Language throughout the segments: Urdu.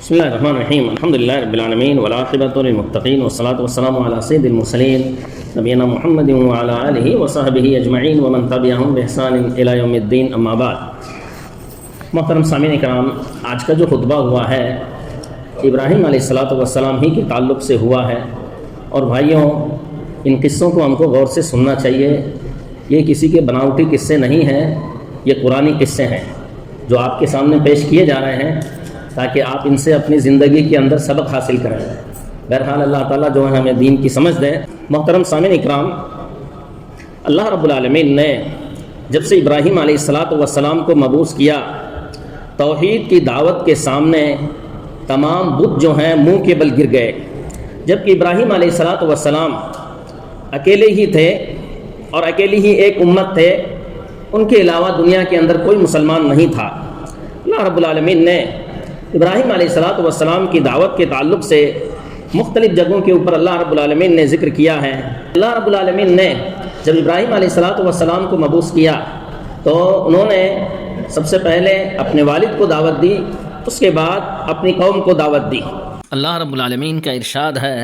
بسم اللہ الرحمن الرحیم الحمدللہ رب العالمین والعاقبۃ للمتقین والصلاۃ والسلام علی سید المرسلین نبینا محمد وعلی آلہ وصحبہ اجمعین ومن تبعہم بإحسان الی یوم الدین اما بعد۔ محترم سامعین کرام، آج کا جو خطبہ ہوا ہے ابراہیم علیہ السلام ہی کے تعلق سے ہوا ہے، اور بھائیوں ان قصوں کو ہم کو غور سے سننا چاہیے۔ یہ کسی کے بناوٹی قصے نہیں ہیں، یہ قرآنی قصے ہیں جو آپ کے سامنے پیش کیے جا رہے ہیں تاکہ آپ ان سے اپنی زندگی کے اندر سبق حاصل کریں۔ بہرحال اللہ تعالیٰ جو ہے ہمیں دین کی سمجھ دے۔ محترم سامعین اکرام، اللہ رب العالمین نے جب سے ابراہیم علیہ السلام کو مبعوث کیا، توحید کی دعوت کے سامنے تمام بت جو ہیں منہ کے بل گر گئے، جبکہ ابراہیم علیہ السلام اکیلے ہی تھے اور اکیلی ہی ایک امت تھے، ان کے علاوہ دنیا کے اندر کوئی مسلمان نہیں تھا۔ اللہ رب العالمین نے ابراہیم علیہ السلام کی دعوت کے تعلق سے مختلف جگہوں کے اوپر اللہ رب العالمین نے ذکر کیا ہے۔ اللہ رب العالمین نے جب ابراہیم علیہ السلام کو مبعوث کیا تو انہوں نے سب سے پہلے اپنے والد کو دعوت دی، اس کے بعد اپنی قوم کو دعوت دی۔ اللہ رب العالمین کا ارشاد ہے،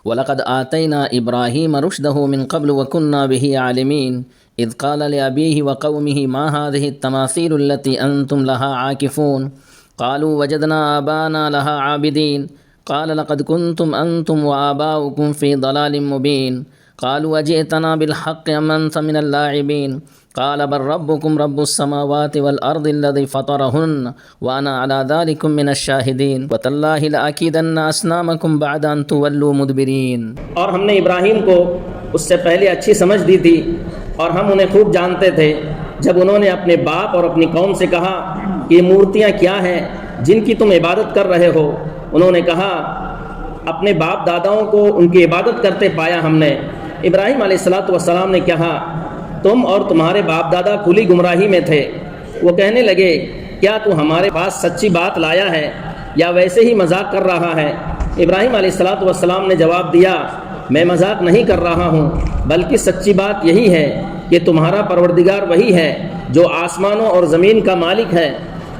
وَلَقَدْ آتَيْنَا إِبْرَاهِيمَ رُشْدَهُ مِنْ قَبْلُ وَكُنَّا بِهِ عَالِمِينَ إِذْ قَالَ لِأَبِيهِ وَقَوْمِهِ مَا هَٰذِهِ التَّمَاثِيلُ الَّتِي أَنْتُمْ لَهَا عَاكِفُونَ قالوا وجدنا آباءنا لها عابدين قال لقد كنتم أنتم وآباؤكم في ضلال مبين قالوا أجئتنا بالحق أم أنت من اللاعبين قال بل ربكم رب السماوات والأرض الذي فطرهن وأنا على ذلك من الشاهدين وتالله لأكيدن أصنامكم بعد أن تولوا مدبرين۔ اور ہم نے ابراہیم کو اس سے پہلے اچھی سمجھ دی تھی اور ہم انہیں خوب جانتے تھے۔ جب انہوں نے اپنے باپ اور اپنی قوم سے کہا کہ یہ مورتیاں کیا ہیں جن کی تم عبادت کر رہے ہو، انہوں نے کہا اپنے باپ داداؤں کو ان کی عبادت کرتے پایا ہم نے۔ ابراہیم علیہ السلام نے کہا تم اور تمہارے باپ دادا کھلی گمراہی میں تھے۔ وہ کہنے لگے کیا تو ہمارے پاس سچی بات لایا ہے یا ویسے ہی مذاق کر رہا ہے؟ ابراہیم علیہ السلام نے جواب دیا میں مذاق نہیں کر رہا ہوں، بلکہ سچی بات یہی ہے کہ تمہارا پروردگار وہی ہے جو آسمانوں اور زمین کا مالک ہے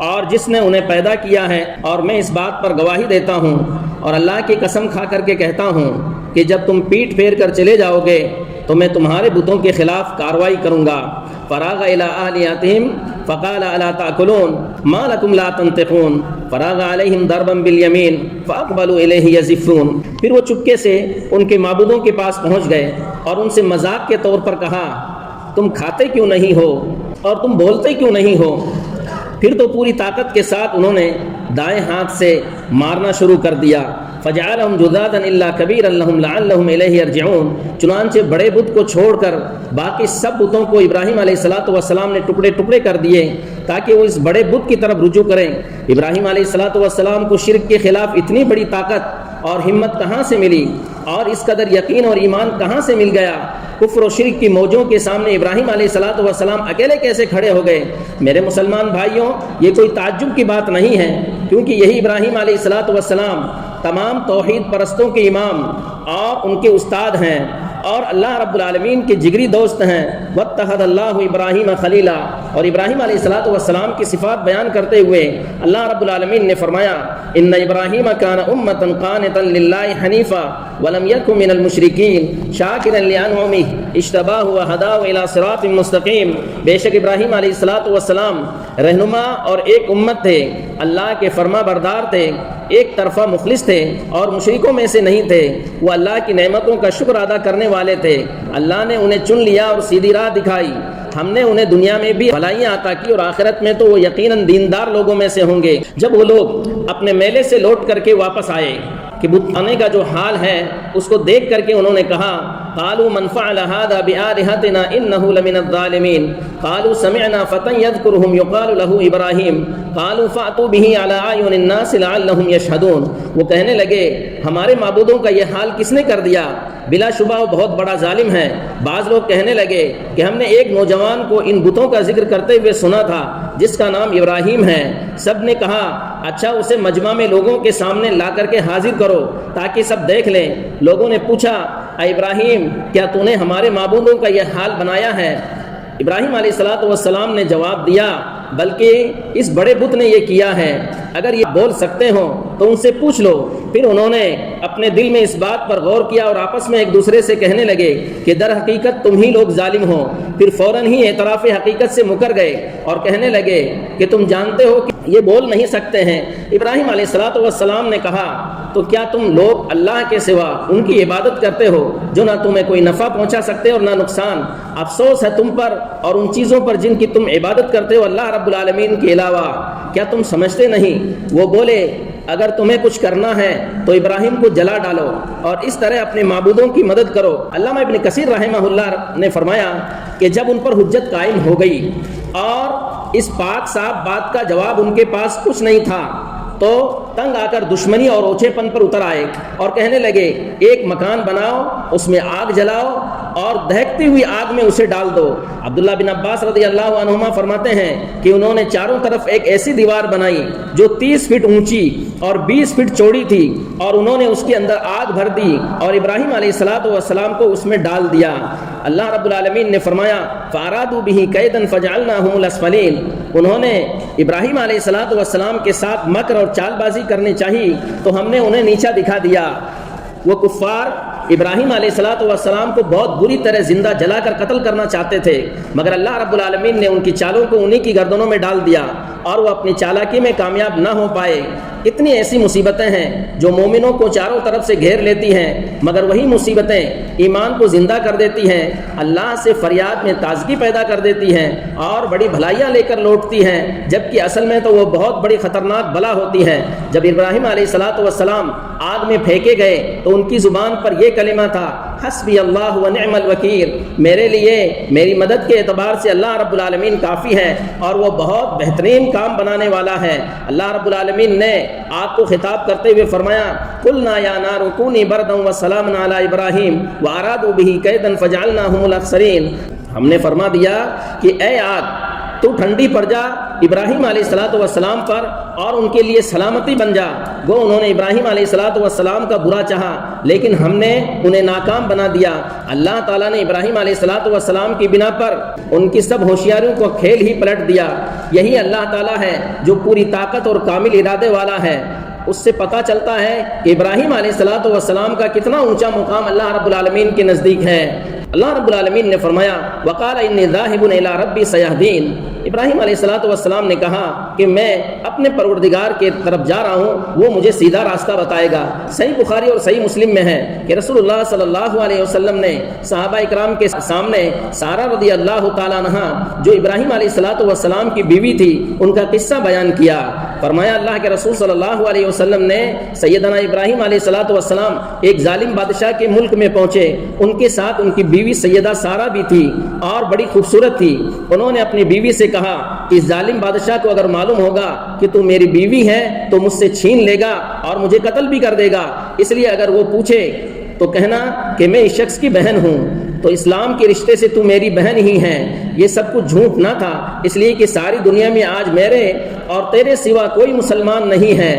اور جس نے انہیں پیدا کیا ہے، اور میں اس بات پر گواہی دیتا ہوں اور اللہ کی قسم کھا کر کے کہتا ہوں کہ جب تم پیٹ پھیر کر چلے جاؤ گے تو میں تمہارے بتوں کے خلاف کارروائی کروں گا۔ فراغ الی آلیہتہم فقال الا تاکلون ما لکم لا تنطقون فراغ علیہم ضربا بالیمین فاقبلوا الیہ یزفون۔ پھر وہ چپکے سے ان کے معبودوں کے پاس پہنچ گئے اور ان سے مذاق کے طور پر کہا تم کھاتے کیوں نہیں ہو اور تم بولتے کیوں نہیں ہو؟ پھر تو پوری طاقت کے ساتھ انہوں نے دائیں ہاتھ سے مارنا شروع کر دیا۔ فجعلهم جذاذا الا كبيرا لهم لعلهم اليه يرجعون۔ چنانچہ بڑے بت کو چھوڑ کر باقی سب بتوں کو ابراہیم علیہ السلام نے ٹکڑے ٹکڑے کر دیے تاکہ وہ اس بڑے بت کی طرف رجوع کریں۔ ابراہیم علیہ السلام کو شرک کے خلاف اتنی بڑی طاقت اور ہمت کہاں سے ملی اور اس قدر یقین اور ایمان کہاں سے مل گیا؟ کفر و شرک کی موجوں کے سامنے ابراہیم علیہ السلام اکیلے کیسے کھڑے ہو گئے؟ میرے مسلمان بھائیوں، یہ کوئی تعجب کی بات نہیں ہے، کیونکہ یہی ابراہیم علیہ السلام تمام توحید پرستوں کے امام اور ان کے استاد ہیں اور اللہ رب العالمین کے جگری دوست ہیں۔ واتخذ اللہ ابراہیم خلیلا۔ اور ابراہیم علیہ السلام کی صفات بیان کرتے ہوئے اللہ رب العالمین نے فرمایا ان ابراہیم کان امۃ قانتا للہ حنیفا ولم یکن من المشرکین شاکرا لانعمہ اجتباہ وہداہ الی صراط مستقیم۔ بے شک ابراہیم علیہ السلام رہنما اور ایک امت تھے، اللہ کے فرما بردار تھے، ایک طرفہ مخلص تھے اور مشرکوں میں سے نہیں تھے۔ وہ اللہ کی نعمتوں کا شکر ادا کرنے والے تھے۔ اللہ نے انہیں چن لیا اور سیدھی راہ دکھائی۔ ہم نے انہیں دنیا میں بھی بھلائیاں عطا کی اور آخرت میں تو وہ یقیناً دیندار لوگوں میں سے ہوں گے۔ جب وہ لوگ اپنے میلے سے لوٹ کر کے واپس آئے کہ بت خانے کا جو حال ہے اس کو دیکھ کر کے انہوں نے کہا قالوا من فعل هذا بآلهتنا انه لمن الظالمین قالوا سمعنا فتى يذكرهم يقال له ابراہیم قالوا فأتوا به على اعین الناس لعلهم يشهدون۔ وہ کہنے لگے ہمارے معبودوں کا یہ حال کس نے کر دیا؟ بلا شبہ وہ بہت بڑا ظالم ہے۔ بعض لوگ کہنے لگے کہ ہم نے ایک نوجوان کو ان بتوں کا ذکر کرتے ہوئے سنا تھا جس کا نام ابراہیم ہے۔ سب نے کہا اچھا اسے مجمع میں لوگوں کے سامنے لا کر کے حاضر کرو تاکہ سب دیکھ لیں۔ لوگوں نے پوچھا اے ابراہیم کیا تو نے ہمارے معبودوں کا یہ حال بنایا ہے؟ ابراہیم علیہ السلام نے جواب دیا بلکہ اس بڑے بت نے یہ کیا ہے، اگر یہ بول سکتے ہو تو ان سے پوچھ لو۔ پھر انہوں نے اپنے دل میں اس بات پر غور کیا اور آپس میں ایک دوسرے سے کہنے لگے کہ در حقیقت تم ہی لوگ ظالم ہو۔ پھر فوراً ہی اعتراف حقیقت سے مکر گئے اور کہنے لگے کہ تم جانتے ہو کہ یہ بول نہیں سکتے ہیں۔ ابراہیم علیہ السلام نے کہا تو کیا تم لوگ اللہ کے سوا ان کی عبادت کرتے ہو جو نہ تمہیں کوئی نفع پہنچا سکتے اور نہ نقصان؟ افسوس ہے تم پر اور ان چیزوں پر جن کی تم عبادت کرتے ہو اللہ رب العالمین کے علاوہ، کیا تم سمجھتے نہیں؟ وہ بولے اگر تمہیں کچھ کرنا ہے تو ابراہیم کو جلا ڈالو اور اس طرح اپنے معبودوں کی مدد کرو۔ علامہ ابن کثیر رحمہ اللہ نے فرمایا کہ جب ان پر حجت قائم ہو گئی اور اس پاک صاحب بات کا جواب ان کے پاس کچھ نہیں تھا تو تنگ آ کر دشمنی اور اوچھے پن پر اتر آئے اور کہنے لگے ایک مکان بناؤ، اس میں آگ جلاؤ اور دہکتی ہوئی آگ میں اسے ڈال دو۔ عبداللہ بن عباس رضی اللہ عنہما فرماتے ہیں کہ انہوں نے چاروں طرف ایک ایسی دیوار بنائی جو 30 فٹ اونچی اور 20 فٹ چوڑی تھی اور انہوں نے اس کے اندر آگ بھر دی اور ابراہیم علیہ السلام کو اس میں ڈال دیا۔ اللہ رب العالمین نے فرمایا فَأَرَادُوا بِهِ كَيْدًا فَجَعَلْنَاهُمُ الْأَسْفَلِينَ، انہوں نے ابراہیم علیہ السلام کے ساتھ مکر اور چال بازی کرنی چاہی تو ہم نے انہیں نیچا دکھا دیا۔ وہ کفار ابراہیم علیہ السلام کو بہت بری طرح زندہ جلا کر قتل کرنا چاہتے تھے، مگر اللہ رب العالمین نے ان کی چالوں کو انہی کی گردنوں میں ڈال دیا اور وہ اپنی چالاکی میں کامیاب نہ ہو پائے۔ اتنی ایسی مصیبتیں ہیں جو مومنوں کو چاروں طرف سے گھیر لیتی ہیں، مگر وہی مصیبتیں ایمان کو زندہ کر دیتی ہیں، اللہ سے فریاد میں تازگی پیدا کر دیتی ہیں اور بڑی بھلائیاں لے کر لوٹتی ہیں، جبکہ اصل میں تو وہ بہت بڑی خطرناک بلا ہوتی ہے۔ جب ابراہیم علیہ السلام آگ میں پھینکے گئے تو ان کی زبان پر یہ کلمہ تھا حسبی اللہ و نعم الوکیل، میرے لیے میری مدد کے اعتبار سے اللہ رب العالمین کافی ہے اور وہ بہت بہترین کام بنانے والا ہے۔ اللہ رب العالمین نے آگ کو خطاب کرتے ہوئے فرمایا قلنا یا نار کونی بردا وسلاما علی ابراہیم وارادوا به کیدا فجعلناهم الاخسرین، ہم نے فرما دیا کہ اے آگ تو ٹھنڈی پڑ جا ابراہیم علیہ السلام پر اور ان کے لیے سلامتی بن جا۔ گو انہوں نے ابراہیم علیہ السلام کا برا چاہا لیکن ہم نے انہیں ناکام بنا دیا۔ اللہ تعالیٰ نے ابراہیم علیہ السلام کی بنا پر ان کی سب ہوشیاریوں کو کھیل ہی پلٹ دیا۔ یہی اللہ تعالیٰ ہے جو پوری طاقت اور کامل ارادے والا ہے۔ اس سے پتہ چلتا ہے کہ ابراہیم علیہ السلام کا کتنا اونچا مقام اللہ رب العالمین کے نزدیک ہے۔ اللہ رب العالمین نے فرمایا وقال انی ذاہب الی ربی سیہدین، ابراہیم علیہ السلام نے کہا کہ میں اپنے پروردگار کے طرف جا رہا ہوں، وہ مجھے سیدھا راستہ بتائے گا۔ صحیح بخاری اور صحیح مسلم میں ہے کہ رسول اللہ صلی اللہ علیہ وسلم نے صحابہ اکرام کے سامنے سارہ رضی اللہ تعالیٰ عنہا جو ابراہیم علیہ السلام کی بیوی تھی ان کا قصہ بیان کیا۔ فرمایا اللہ کے رسول صلی اللہ علیہ وسلم نے سیدنا ابراہیم علیہ السلام ایک ظالم بادشاہ کے ملک میں پہنچے، ان کے ساتھ ان کی بیوی سیدہ سارہ بھی تھی اور بڑی خوبصورت تھی۔ انہوں نے اپنی بیوی سے کہا کہ اس ظالم بادشاہ کو اگر معلوم ہوگا کہ تو میری بیوی ہے تو مجھ سے چھین لے گا اور مجھے قتل بھی کر دے گا، اس لیے اگر وہ پوچھے تو کہنا کہ میں اس شخص کی بہن ہوں، تو اسلام کے رشتے سے تو میری بہن ہی ہے۔ یہ سب کچھ جھوٹ نہ تھا، اس لیے کہ ساری دنیا میں آج میرے اور تیرے سوا کوئی مسلمان نہیں ہے۔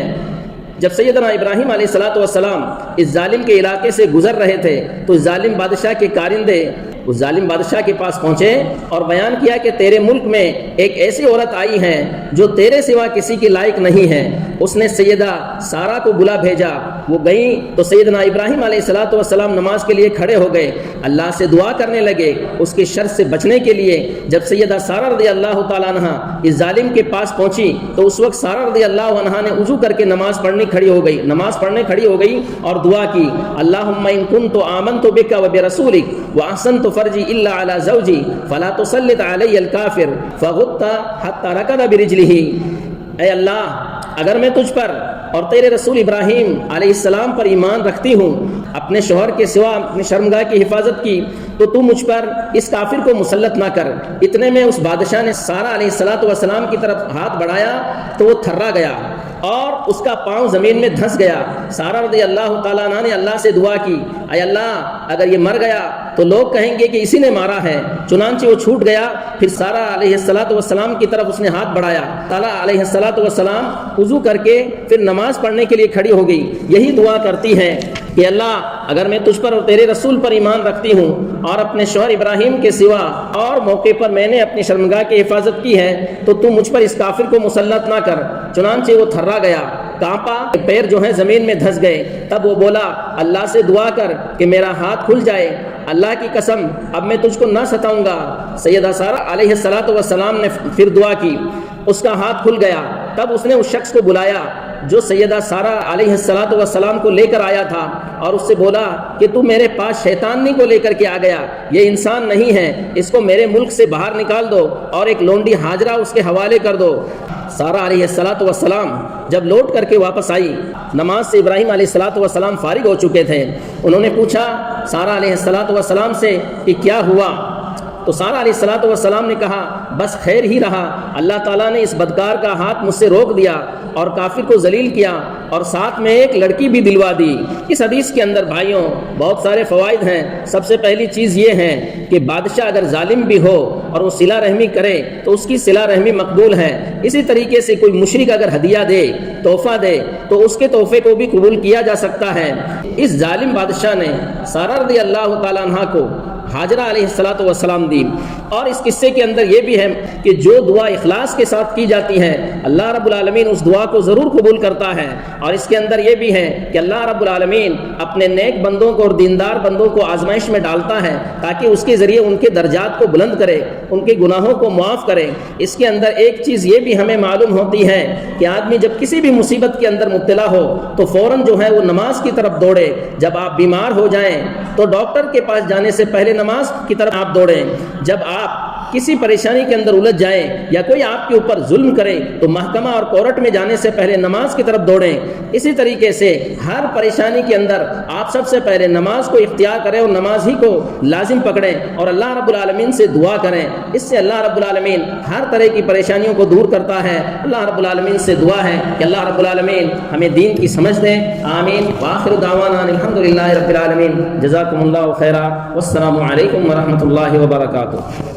جب سیدنا ابراہیم علیہ السلام اس ظالم کے علاقے سے گزر رہے تھے تو اس ظالم بادشاہ کے کارندے اس ظالم بادشاہ کے پاس پہنچے اور بیان کیا کہ تیرے ملک میں ایک ایسی عورت آئی ہے جو تیرے سوا کسی کے لائق نہیں ہے۔ اس نے سیدہ سارہ کو بلا بھیجا، وہ گئیں تو سیدنا ابراہیم علیہ السلام نماز کے لیے کھڑے ہو گئے، اللہ سے دعا کرنے لگے اس کے شر سے بچنے کے لیے۔ جب سیدہ سارہ رضی اللہ تعالیٰ عنہ اس ظالم کے پاس پہنچی تو اس وقت سارہ رضی اللہ عنہ نے وضو کر کے نماز پڑھنے کھڑی ہو گئی اور دعا کی اللہم ان کنت آمنت بک وبرسولک واحسنت فرجی الا علی زوجی فلا تسلط علی الکافر فغط حتی رکض برجلہ، اے اللہ اگر میں تجھ پر اور تیرے رسول ابراہیم علیہ السلام پر ایمان رکھتی ہوں، اپنے شوہر کے سوا اپنی شرمگاہ کی حفاظت کی، تو مجھ پر اس کافر کو مسلط نہ کر۔ اتنے میں اس بادشاہ نے سارہ علیہ السلام کی طرف ہاتھ بڑھایا تو وہ تھرا گیا اور اس کا پاؤں زمین میں دھنس گیا۔ سارہ رضی اللہ تعالیٰ عنہ نے اللہ سے دعا کی اے اللہ اگر یہ مر گیا تو لوگ کہیں گے کہ اسی نے مارا ہے، چنانچہ وہ چھوٹ گیا۔ پھر سارہ علیہ السلام کی طرف اس نے ہاتھ بڑھایا، سارہ علیہ السلام وضو کر کے پھر نماز پڑھنے کے لیے کھڑی ہو گئی۔ یہی دعا کرتی ہے کہ اللہ اگر میں تجھ پر اور تیرے رسول پر ایمان رکھتی ہوں اور اپنے شوہر ابراہیم کے سوا اور موقع پر میں نے اپنی شرمگاہ کی حفاظت کی ہے تو تو مجھ پر اس کافر کو مسلط نہ کر۔ چنانچہ وہ تھرا گیا، کانپا، پیر جو ہیں زمین میں دھس گئے۔ تب وہ بولا اللہ سے دعا کر کہ میرا ہاتھ کھل جائے، اللہ کی قسم اب میں تجھ کو نہ ستاؤں گا۔ سیدہ سارہ علیہ السلام نے پھر دعا کی، اس کا ہاتھ کھل گیا۔ تب اس نے اس شخص کو بلایا جو سیدہ سارہ علیہ السلام کو لے کر آیا تھا اور اس سے بولا کہ تو میرے پاس شیطانی کو لے کر کے آ گیا، یہ انسان نہیں ہے، اس کو میرے ملک سے باہر نکال دو اور ایک لونڈی ہاجرہ اس کے حوالے کر دو۔ سارہ علیہ السلام جب لوٹ کر کے واپس آئی، نماز سے ابراہیم علیہ السلام فارغ ہو چکے تھے۔ انہوں نے پوچھا سارہ علیہ السلام سے کہ کیا ہوا؟ تو سارہ علیہ السلام نے کہا بس خیر ہی رہا، اللہ تعالیٰ نے اس بدکار کا ہاتھ مجھ سے روک دیا اور کافر کو ذلیل کیا اور ساتھ میں ایک لڑکی بھی دلوا دی۔ اس حدیث کے اندر بھائیوں بہت سارے فوائد ہیں۔ سب سے پہلی چیز یہ ہے کہ بادشاہ اگر ظالم بھی ہو اور وہ صلہ رحمی کرے تو اس کی صلہ رحمی مقبول ہے۔ اسی طریقے سے کوئی مشرک اگر ہدیہ دے، تحفہ دے، تو اس کے تحفے کو بھی قبول کیا جا سکتا ہے۔ اس ظالم بادشاہ نے سارہ رضی اللہ تعالیٰ عنہ کو ہاجرہ علیہ السلام دی۔ اور اس قصے کے اندر یہ بھی ہے کہ جو دعا اخلاص کے ساتھ کی جاتی ہے اللہ رب العالمین اس دعا کو ضرور قبول کرتا ہے۔ اور اس کے اندر یہ بھی ہے کہ اللہ رب العالمین اپنے نیک بندوں کو اور دیندار بندوں کو آزمائش میں ڈالتا ہے تاکہ اس کے ذریعے ان کے درجات کو بلند کرے، ان کے گناہوں کو معاف کرے۔ اس کے اندر ایک چیز یہ بھی ہمیں معلوم ہوتی ہے کہ آدمی جب کسی بھی مصیبت کے اندر مبتلا ہو تو فوراً جو ہے وہ نماز کی طرف دوڑے۔ جب آپ بیمار ہو جائیں تو ڈاکٹر کے پاس جانے سے پہلے نماز کی طرف آپ دوڑیں۔ جب آپ کسی پریشانی کے اندر الجھ جائیں یا کوئی آپ کے اوپر ظلم کرے تو محکمہ اور کورٹ میں جانے سے پہلے نماز کی طرف دوڑیں۔ اسی طریقے سے ہر پریشانی کے اندر آپ سب سے پہلے نماز کو اختیار کریں اور نماز ہی کو لازم پکڑیں اور اللہ رب العالمین سے دعا کریں۔ اس سے اللہ رب العالمین ہر طرح کی پریشانیوں کو دور کرتا ہے۔ اللہ رب العالمین سے دعا ہے کہ اللہ رب العالمین ہمیں دین کی سمجھ دیں۔ آمین۔ وآخر دعوانا الحمدللہ رب العالمین۔ جزاکم اللہ خیرا، والسلام علیکم ورحمۃ اللہ وبرکاتہ۔